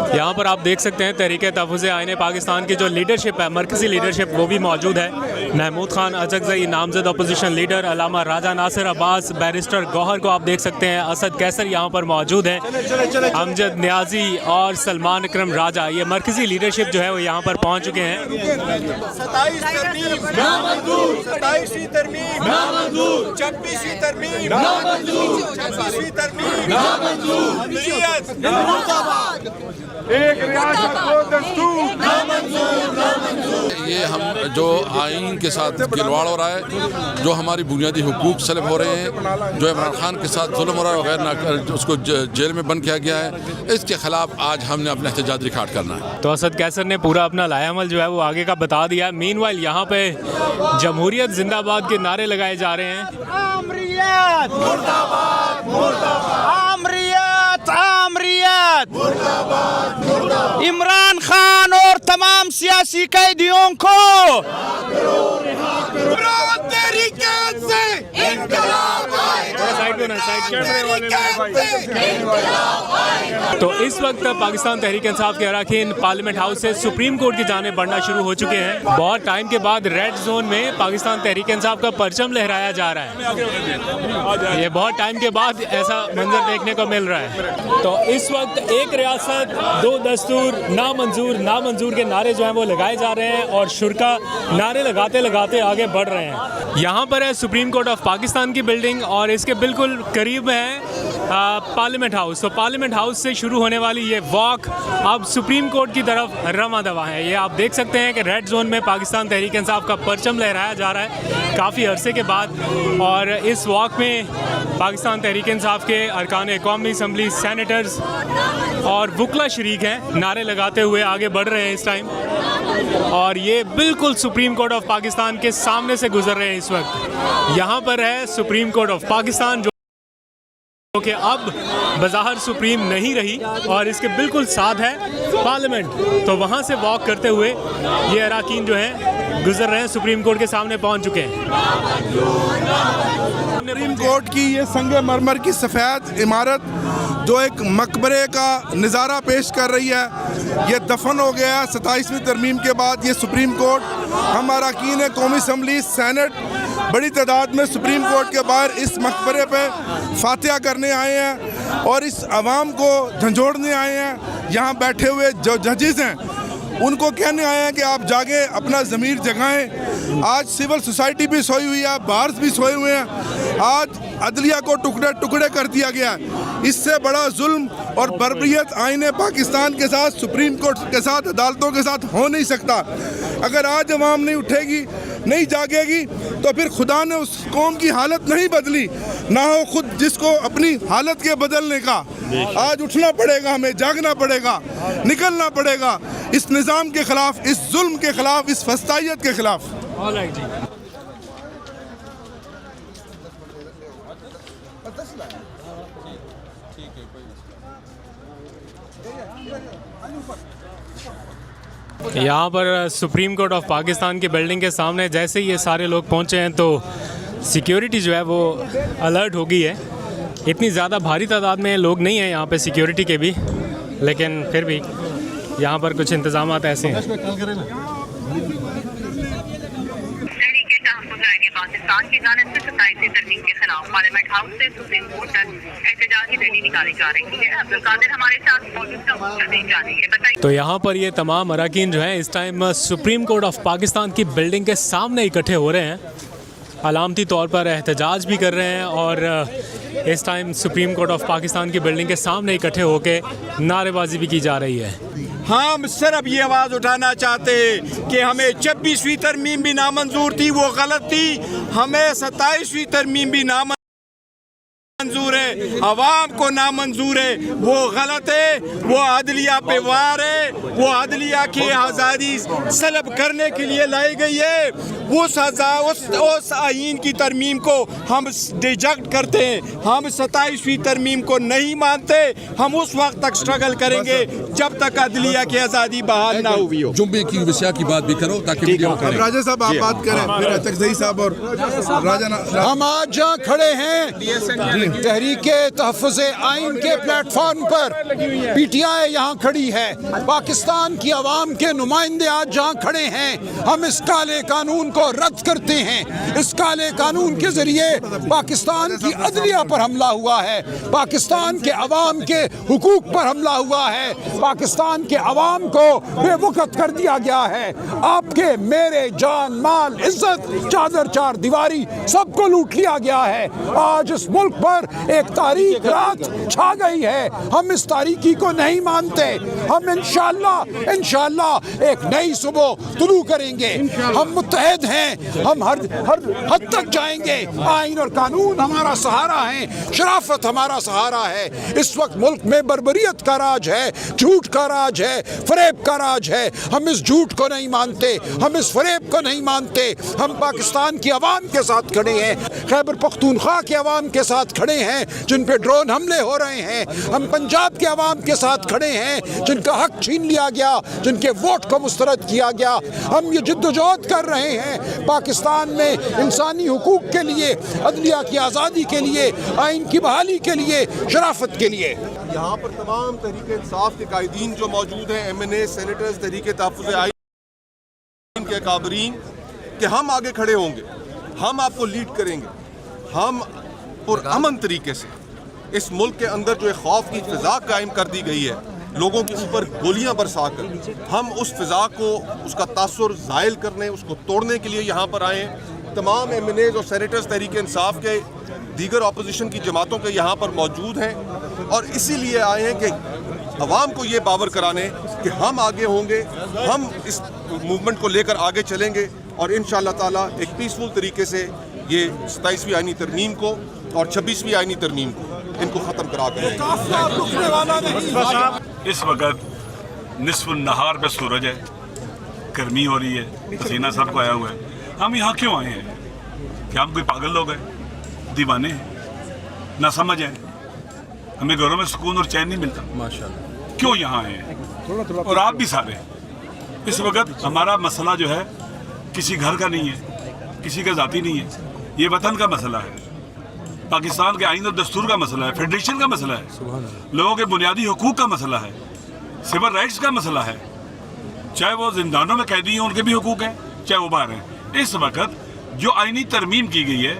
यहाँ पर आप देख सकते हैं तहरीक तहफ़्फ़ुज़ आईन पाकिस्तान की जो लीडरशिप है, मरकज़ी लीडरशिप, वो भी मौजूद है। महमूद खान अचकज़ई नामज़द अपोजिशन लीडर, अल्लामा राजा नासिर अब्बास, बैरिस्टर गौहर को आप देख सकते हैं, असद कैसर यहाँ पर मौजूद है, अमजद न्याजी और सलमान अकरम राजा। ये मरकज़ी लीडरशिप जो है वो यहाँ पर पहुँच चुके हैं। 27वीं तरमीम नामंजूर, 27वीं तरमीम नामंजूर, 26वीं तरमीम नामंजूर, 26वीं तरमीम नामंजूर, अदलियत मुर्दाबाद, एक रियासत दो दस्तूर नामंजूर। ये हम जो आइन के साथ खिलवाड़ हो रहा है, जो हमारी बुनियादी हुकूक सलब हो रहे हैं, जो इमरान खान के साथ जुल्म हो रहा है वगैरह, उसको जेल में बंद किया गया है, इसके खिलाफ आज हमने अपना एहतजाज रिकॉर्ड करना है। तो असद कैसर ने पूरा अपना लायामल जो है वो आगे का बता दिया। मीनवाइल यहाँ पे जमहूरियत जिंदाबाद के नारे लगाए जा रहे हैं। आमरीयत मुर्दाबाद, मुर्दाबाद, आमरीयत, आमरीयत मुर्दाबाद, मुर्दाबाद। इमरान खान और तमाम सियासी कैदियों को तो इस वक्त पाकिस्तान तहरीक इंसाफ के अरकान पार्लियामेंट हाउस से सुप्रीम कोर्ट की जानिब बढ़ना शुरू हो चुके हैं। बहुत टाइम के बाद रेड जोन में पाकिस्तान तहरीक इंसाफ का परचम लहराया जा रहा है। ये बहुत टाइम के बाद ऐसा मंजर देखने को मिल रहा है। तो इस वक्त एक रियासत दो दस्तूर नामंजूर, नामंजूर के नारे जो हैं वो लगाए जा रहे हैं और शुरा नारे लगाते लगाते आगे बढ़ रहे हैं। यहाँ पर है सुप्रीम कोर्ट ऑफ पाकिस्तान की बिल्डिंग और इसके बिल्कुल करीब है पार्लियामेंट हाउस। तो पार्लियामेंट हाउस से शुरू होने वाली ये वॉक अब सुप्रीम कोर्ट की तरफ रवां दवा है। ये आप देख सकते हैं कि रेड जोन में पाकिस्तान तहरीक इंसाफ का परचम लहराया जा रहा है काफ़ी अरसे के बाद। और इस वॉक में पाकिस्तान तहरीक इंसाफ के अरकान कौमी असम्बली, सैनेटर्स और वकला शरीक हैं, नारे लगाते हुए आगे बढ़ रहे हैं इस टाइम। और ये बिल्कुल सुप्रीम कोर्ट ऑफ पाकिस्तान के सामने से गुजर रहे हैं इस वक्त। यहाँ पर है सुप्रीम कोर्ट ऑफ पाकिस्तान जो कि अब बज़ाहिर सुप्रीम नहीं रही और इसके बिल्कुल साथ है पार्लियामेंट। तो वहाँ से वॉक करते हुए ये अरकान जो हैं गुजर रहे हैं, सुप्रीम कोर्ट के सामने पहुँच चुके हैं। सुप्रीम कोर्ट की ये संगे मरमर की सफ़ेद इमारत जो एक मकबरे का नज़ारा पेश कर रही है, ये दफन हो गया 27वीं तरमीम के बाद। ये सुप्रीम कोर्ट, हम अरकान कौमी असम्बली, सैनेट बड़ी तादाद में सुप्रीम कोर्ट के बाहर इस मकबरे पे फातिहा करने आए हैं और इस आवाम को झंझोड़ने आए हैं। यहाँ बैठे हुए जो जजेस हैं उनको कहने आए हैं कि आप जागे, अपना ज़मीर जगाएं। आज सिविल सोसाइटी भी सोई हुई है, बार्स भी सोए हुए हैं। आज अदलिया को टुकड़े टुकड़े कर दिया गया है। इससे बड़ा जुल्म और बर्बरियत आईने पाकिस्तान के साथ, सुप्रीम कोर्ट के साथ, अदालतों के साथ हो नहीं सकता। अगर आज अवाम नहीं उठेगी, नहीं जागेगी, तो फिर खुदा ने उस कौम की हालत नहीं बदली, ना हो खुद जिसको अपनी हालत के बदलने का। आज उठना पड़ेगा, हमें जागना पड़ेगा, निकलना पड़ेगा इस निज़ाम के ख़िलाफ़, इस जुल्म के ख़िलाफ़, इस फस्तायत के ख़िलाफ़। यहाँ पर सुप्रीम कोर्ट ऑफ पाकिस्तान की बिल्डिंग के सामने जैसे ही ये सारे लोग पहुँचे हैं तो सिक्योरिटी जो है वो अलर्ट हो गई है। इतनी ज़्यादा भारी तादाद में लोग नहीं हैं यहाँ पे सिक्योरिटी के भी, लेकिन फिर भी यहाँ पर कुछ इंतजामात ऐसे हैं। पाकिस्तान की जानिब से 27वीं तरमीम के खिलाफ पार्लियामेंट हाउस से सुप्रीम कोर्ट तक एहतजाजी रैली निकाली जा रही है। अब्दुल कादिर हमारे साथ मौजूद जा रही है, बताइए। तो यहाँ पर ये तमाम अरकान जो हैं इस time supreme court of Pakistan की बिल्डिंग के सामने इकट्ठे हो रहे हैं, अलामती तौर पर एहतजाज भी कर रहे हैं और इस time supreme court of Pakistan की बिल्डिंग के सामने इकट्ठे होकर नारेबाजी भी की जा रही है। हम सिर्फ ये आवाज़ उठाना चाहते हैं कि हमें 26वीं तरमीम भी नामंजूर थी, वो गलत थी। हमें 27वीं तरमीम भी नामंजूर है, अवाम को नामंजूर है, वो गलत है, वो अदलिया पे वार है, वो अदलिया की आज़ादी सलब करने के लिए लाई गई है। उस आइन की तरमीम को हम रिजेक्ट करते हैं, हम 27वीं तरमीम को नहीं मानते, हम उस वक्त तक स्ट्रगल करेंगे जब तक अदलिया की आज़ादी बहाल ना हुई हो। जुम्मे की विषय की बात भी करो ताकि वीडियो अब राजा साहब आप बात करें, फिर तकज़ई साहब और राजा। हम आज जहाँ खड़े हैं तहरीक तहफ़्फ़ुज़ आइन के प्लेटफॉर्म पर, PTI यहाँ खड़ी है, पाकिस्तान की आवाम के नुमाइंदे आज जहाँ खड़े हैं, हम इस काले कानून को रद्द करते हैं। इस काले कानून के जरिए पाकिस्तान की अदलिया पर हमला हुआ है, पाकिस्तान के अवाम के हुकूक पर हमला हुआ है, पाकिस्तान के अवाम को बेवकूफ़ कर दिया गया है। आपके मेरे जान माल इज्जत चादर चार दीवारी सबको लूट लिया गया है। आज इस मुल्क पर एक तारीख रात छा गई है, हम इस तारीकी को नहीं मानते। हम इंशाअल्लाह एक नई सुबह तुलू करेंगे, हम मुत्तहद हैं, हम हर हद तक जाएंगे। आइन और कानून हमारा सहारा है, शराफत हमारा सहारा है। इस वक्त मुल्क में बर्बरियत का राज है, झूठ का राज है, फरेब का राज है। हम इस झूठ को नहीं मानते, हम इस फरेब को नहीं मानते। हम पाकिस्तान की आवाम के साथ खड़े हैं, खैबर पख्तूनख्वा के आवाम के साथ खड़े हैं जिन पे ड्रोन हमले हो रहे हैं। हम पंजाब के आवाम के साथ खड़े हैं जिनका हक छीन लिया गया, जिनके वोट को मुस्तरद किया गया। हम ये जिद्दोजहद कर रहे हैं पाकिस्तान में इंसानी हुकूक के लिए, अदलिया की आज़ादी के लिए, आइन की बहाली के लिए, शराफत के लिए। यहाँ पर तमाम तहरीक इंसाफ के कायदीन जो मौजूद हैं, MNA, सेनेटर्स, तहरीक तहफ़्फ़ुज़ आइन के काबरीन, कि हम आगे खड़े होंगे, हम आपको लीड करेंगे। हम पुरअमन तरीके से इस मुल्क के अंदर जो एक खौफ की फ़िज़ा कायम कर दी गई है, लोगों के ऊपर गोलियां बरसा कर, हम उस फ़िज़ा को, उसका तासुर ज़ाइल करने, उसको तोड़ने के लिए यहाँ पर आए हैं। तमाम MNAs और सेनेटर्स तहरीक इंसाफ के, दीगर अपोजिशन की जमातों के यहाँ पर मौजूद हैं और इसीलिए आए हैं कि अवाम को ये बावर कराने कि हम आगे होंगे, हम इस मूवमेंट को लेकर आगे चलेंगे और इंशाअल्लाह ताला एक पीसफुल तरीके से ये 27वीं आइनी तरमीम को और 26वीं आइनी तरमीम को इनको ख़त्म करा कर इस वक्त निस्फ़ुन नहार पे सूरज है, गर्मी हो रही है, पसीना सबको आया हुआ है। हम यहाँ क्यों आए हैं? क्या हम कोई पागल लोग हैं, दीवाने हैं, ना समझ हैं? हमें घरों में सुकून और चैन नहीं मिलता। माशाअल्लाह क्यों यहाँ आए हैं? और आप भी सारे इस वक्त हमारा मसला जो है किसी घर का नहीं है, किसी का ज़ाती नहीं है, ये वतन का मसला है, पाकिस्तान के आइन और दस्तूर का मसला है, फेडरेशन का मसला है, लोगों के बुनियादी हुकूक का मसला है, सिविल राइट्स का मसला है। चाहे वो जिंदानों में कैदी हैं उनके भी हुकूक हैं, चाहे वो बाहर हैं। इस वक्त जो आइनी तरमीम की गई है,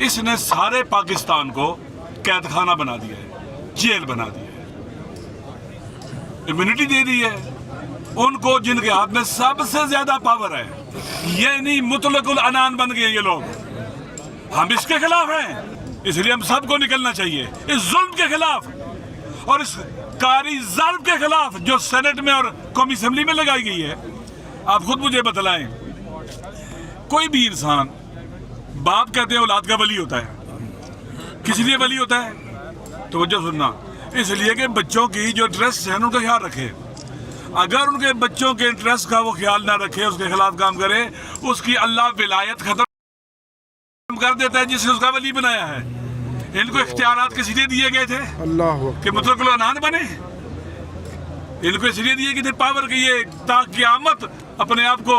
इसने सारे पाकिस्तान को कैद खाना बना दिया है, जेल बना दिया है, इम्यूनिटी दे दी है उनको जिनके हाथ में सबसे ज्यादा पावर है। ये नहीं मुतलकुल अनान बन गए ये लोग। हम इसके खिलाफ हैं, इसलिए हम सबको निकलना चाहिए इस जुल्म के खिलाफ और इस कारी ज़ल्म के खिलाफ जो सेनेट में और कौमी असेंबली में लगाई गई है। आप खुद मुझे बतलाएं, कोई भी इंसान, बाप कहते हैं औलाद का वली होता है, किस लिए वली होता है? तो वजह सुनना, इसलिए कि बच्चों की जो इंटरेस्ट है उनका ख्याल रखे। अगर उनके बच्चों के इंटरेस्ट का वो ख्याल ना रखे, उसके खिलाफ काम करे, उसकी अल्लाह विलायत खत्म कर देता है जिसने उसका वली बनाया है। इनको इख्तियारात किस लिए दिए गए थे? अल्लाह कि मुतलकुल अनान बने। इनको इसलिए दिए गए थे पावर के, ये ताकि क़यामत अपने आप को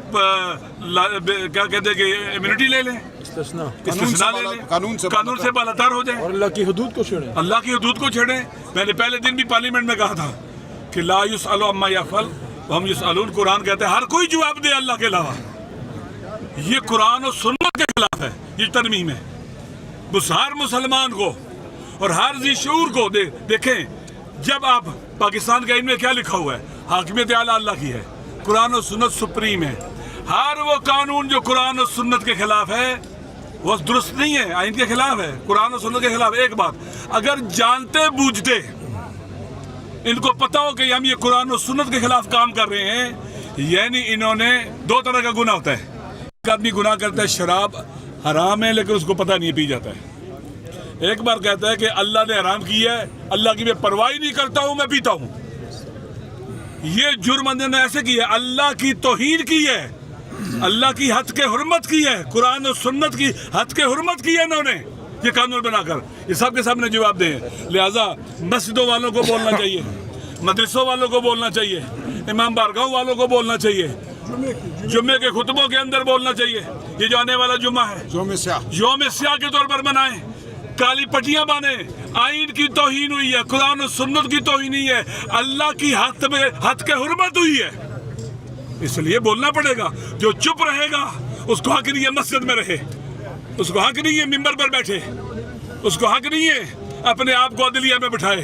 क्या कहते हैं कि इम्यूनिटी ले लें, इस्तिस्ना ले लें, कानून से बालातर हो जाए और अल्लाह की हदूद को छेड़े, अल्लाह की हदूद को छेड़े। मैंने पहले दिन भी पार्लियामेंट में कहा था कि ला युसअलु अम्मा यफ़अल व हम युसअलून। कुरान कहते हैं हर कोई जवाब दे अल्लाह के अलावा। ये कुरान और सुन्नत के खिलाफ है, ये तरमीम है। हर मुसलमान को और हर ज़ी शऊर को देखें, जब आप पाकिस्तान के आइन में क्या लिखा हुआ है? हाकिमियत आला अल्लाह की है, कुरान और सुन्नत सुप्रीम है। हर वो कानून जो कुरान और सुन्नत के खिलाफ है वो दुरुस्त नहीं है, आइन के खिलाफ है, कुरान और सुन्नत के खिलाफ। एक बात, अगर जानते बूझते इनको पता हो कि हम ये कुरान और सुन्नत के खिलाफ काम कर रहे हैं, यानी इन्होंने दो तरह का गुनाह होता है। एक आदमी गुनाह करता है, शराब हराम है लेकिन उसको पता नहीं पी जाता है। एक बार कहता है कि अल्लाह ने हराम किया है, अल्लाह की मैं परवाह नहीं करता हूं, मैं पीता हूं। ये जुर्म ने ऐसे किया, अल्लाह की तौहीन की है, अल्लाह की हद के हुर्मत की है, कुरान और सुन्नत की हद के हुर्मत की है इन्होंने ये कानून बनाकर, ये सबके सामने जवाब दें। लिहाजा मस्जिदों वालों को बोलना चाहिए, मदरसों वालों को बोलना चाहिए, इमाम बारगाह वालों को बोलना चाहिए, जुम्मे के खुतबों के अंदर बोलना चाहिए। ये जो आने वाला जुम्मा है यौम स्याह के तौर पर मनाएं, काली पट्टियां बांधे, आइन की तौहीन हुई है, कुरान और सुन्नत की तौहीन नहीं है, अल्लाह की हद के हुर्मत हुई है, इसलिए बोलना पड़ेगा। जो चुप रहेगा उसको हक नहीं है मस्जिद में रहे, उसको हक नहीं है मिंबर पर बैठे, उसको हक नहीं है अपने आप को अदलिया में बिठाए,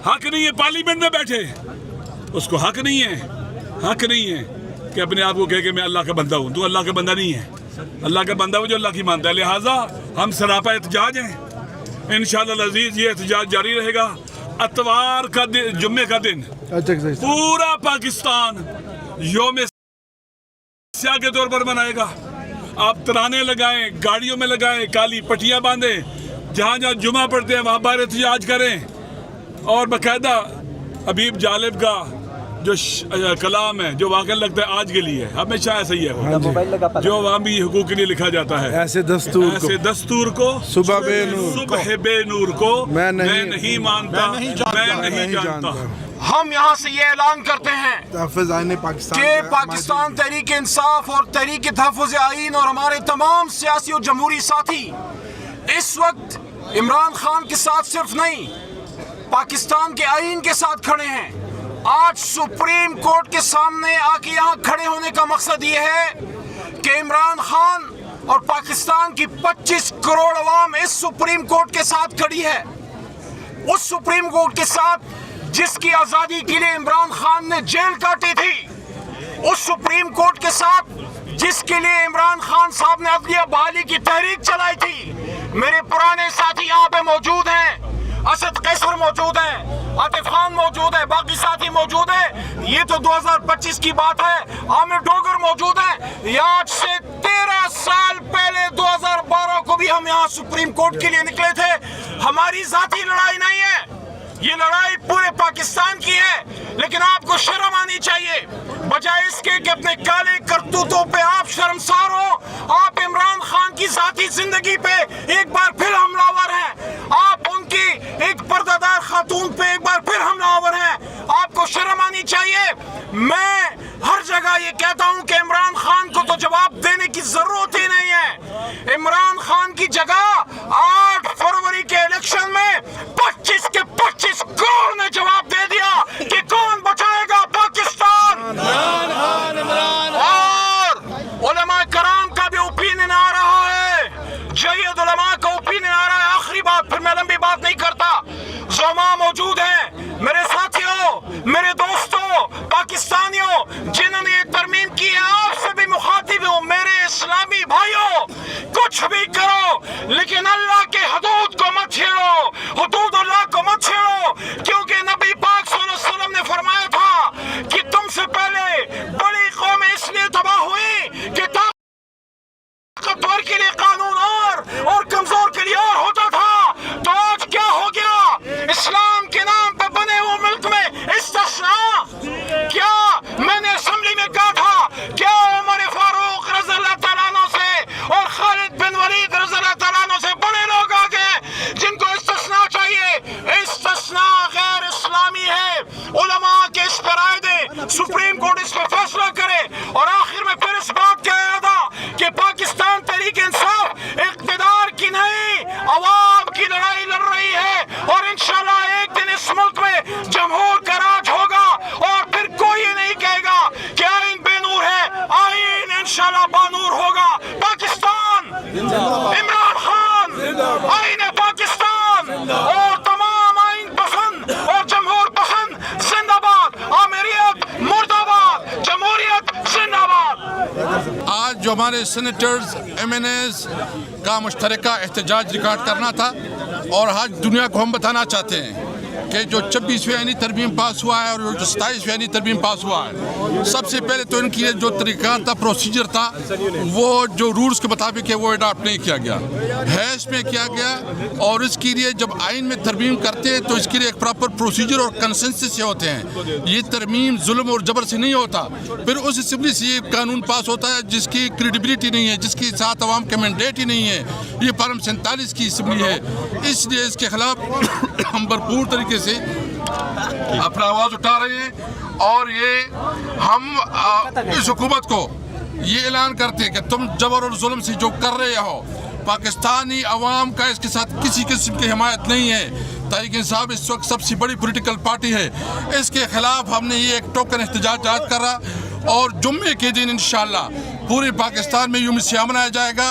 हक नहीं है पार्लियामेंट में बैठे, उसको हक नहीं है कि अपने आप को कहे कि मैं अल्लाह का बंदा हूँ। तू अल्लाह का बंदा नहीं है, अल्लाह का बंदा वो जो अल्लाह की मानता है। लिहाजा हम सरापा एहतजाज हैं, इंशाअल्लाह अज़ीज़ ये एहतजाज जारी रहेगा। अतवार का दिन, जुम्मे का दिन पूरा पाकिस्तान यौम स्याह के तौर पर मनाएगा। आप तराने लगाएं, गाड़ियों में लगाएं, काली पट्टियां बांधें, जहाँ जहाँ जुमा पढ़ते हैं वहाँ बाहर एहतजाज करें। और बाकायदा हबीब जालिब का जो कलाम है, जो वाकई लगता है आज के लिए, हमेशा ऐसा ही है, जो अवामी हुकूक के लिए लिखा जाता है, ऐसे दस्तूर को सुबह बेनूर को मैं नहीं मानता, मैं नहीं जानता। हम यहाँ से ये ऐलान करते हैं कि पाकिस्तान तहरीक इंसाफ और तहरीक तहफ़्फ़ुज़ आइन और हमारे तमाम सियासी और जमहूरी साथी इस वक्त इमरान खान के साथ सिर्फ नहीं, पाकिस्तान के आइन के साथ खड़े हैं। आज सुप्रीम कोर्ट के सामने आके यहाँ खड़े होने का मकसद ये है कि इमरान खान और पाकिस्तान की 25 करोड़ अवाम इस सुप्रीम कोर्ट के साथ खड़ी है, उस सुप्रीम कोर्ट के साथ जिसकी आज़ादी के लिए इमरान खान ने जेल काटी थी, उस सुप्रीम कोर्ट के साथ जिसके लिए इमरान खान साहब ने अदलिया बहाली की तहरीक चलाई थी। मेरे पुराने साथी यहाँ पे मौजूद हैं, असद कैसर मौजूद है, आतिफ खान मौजूद है, बाकी साथी मौजूद है। ये तो 2025 की बात है। आमिर डोगर मौजूद है। आज से 13 साल पहले 2012 को भी हम यहाँ सुप्रीम कोर्ट के लिए निकले थे। हमारी जाती लड़ाई नहीं है, ये लड़ाई पूरे पाकिस्तान की है। लेकिन आपको शर्म आनी चाहिए, बजाय इसके कि अपने काले करतूतों पे आप शर्मसार हो। आप इमरान खान की जाती जिंदगी पे एक बार फिर हमलावर हैं, आप उनकी एक पर्दादार खातून पे एक बार फिर हमलावर हैं। आपको शर्म आनी चाहिए। मैं हर जगह ये कहता हूं कि इमरान खान को तो जवाब देने की जरूरत ही नहीं है। इमरान खान की जगह 8 फरवरी के इलेक्शन में 25 के 25 करोड़ ने जवाब दे दिया कि कौन बचाएगा पाकिस्तान। और उलमा कराम का भी ओपिनियन आ रहा है, जयद उलमा का ओपिनियन आ रहा है। आखिरी बात, फिर मैं लंबी बात नहीं करता। ज़ोमा मौजूद हैं, मेरे साथियों, मेरे दोस्तों, पाकिस्तानियों जिन्होंने ये तरमीम की है, आपसे भी मुखातिब हूं, मेरे इस्लामी भाइयों, कुछ भी करो लेकिन अल्लाह के हदूद को मत छेड़ो, हदूद अल्लाह को मत छेड़ो। क्योंकि नबी पाक सल्लल्लाहु अलैहि वसल्लम ने फरमाया था कि तुमसे पहले बड़ी कौमें इसलिए तबाह हुई कि ताकतवर के लिए कानून और कमजोर के लिए और होता था। तो आज क्या हो गया? इस्लाम के नाम पे बने हुए मुल्क में इस्तिस्ना। क्या मैंने असेंबली में कहा था, क्या उमर फारूक रज़ी अल्लाह तआला अन्हु से और खालिद बिन वलीद रज़ी अल्लाह तआला अन्हु से बड़े लोग आ गए जिनको इस्तिस्ना चाहिए? इस्तिस्ना गैर इस्लामी है। उलमा के इस पर राय दे, सुप्रीम कोर्ट इस पर फैसला करे। और आखिर में फिर इस बात का इरादा कि पाकिस्तान तहरीक इंसाफ इक़्तिदार की नहीं, अवाम की लड़ाई लड़ रही है। और इंशाल्लाह एक दिन इस मुल्क में जमहूर का राज होगा और फिर कोई नहीं कहेगा कि आइन बेनूर है, आइन इंशाल्लाह बानूर होगा। पाकिस्तान, इमरान खान, आइन पाकिस्तान और तमाम आइन पसंद और जमहूर पसंद जिंदाबाद, आमिरियत मुर्दाबाद, जमहूरियत जिंदाबाद। आज जो हमारे सेनेटर्स MNAs का मुश्तरका एहतजाज रिकॉर्ड करना था, और आज दुनिया को हम बताना चाहते हैं کہ جو 26ویں آئینی ترمیم پاس ہوا ہے اور جو 27ویں آئینی ترمیم پاس ہوا ہے، سب سے پہلے تو ان کی جو طریقہ تھا، پروسیجر تھا، وہ جو رولز کے مطابق ہے وہ اڈاپٹ نہیں کیا گیا، حیث میں کیا گیا. اور اس کے لیے جب آئین میں ترمیم کرتے ہیں تو اس کے لیے ایک پراپر پروسیجر اور کنسنسس سے ہوتے ہیں. یہ ترمیم ظلم اور جبر سے نہیں ہوتا. پھر اس اسمبلی سے یہ قانون پاس ہوتا ہے جس کی کریڈیبلٹی نہیں ہے، جس کے ساتھ عوام کا مینڈیٹ ہی نہیں ہے. یہ پارلیمنٹ 47 کی اسمبلی ہے، اس لیے اس کے خلاف ہم بھرپور طریقے سے اپنا آواز اٹھا رہے ہیں. اور یہ ہم اس حکومت کو یہ اعلان کرتے ہیں کہ تم جبر اور ظلم سے جو کر رہے ہو، پاکستانی عوام کا اس کے ساتھ کسی قسم کی حمایت نہیں ہے. تحریک انصاف اس وقت سب سے بڑی پولیٹیکل پارٹی ہے. اس کے خلاف ہم نے یہ ایک ٹوکن احتجاج آج کرا، اور جمعے کے دن انشاءاللہ پورے پاکستان میں یوم سیاہ منایا جائے گا.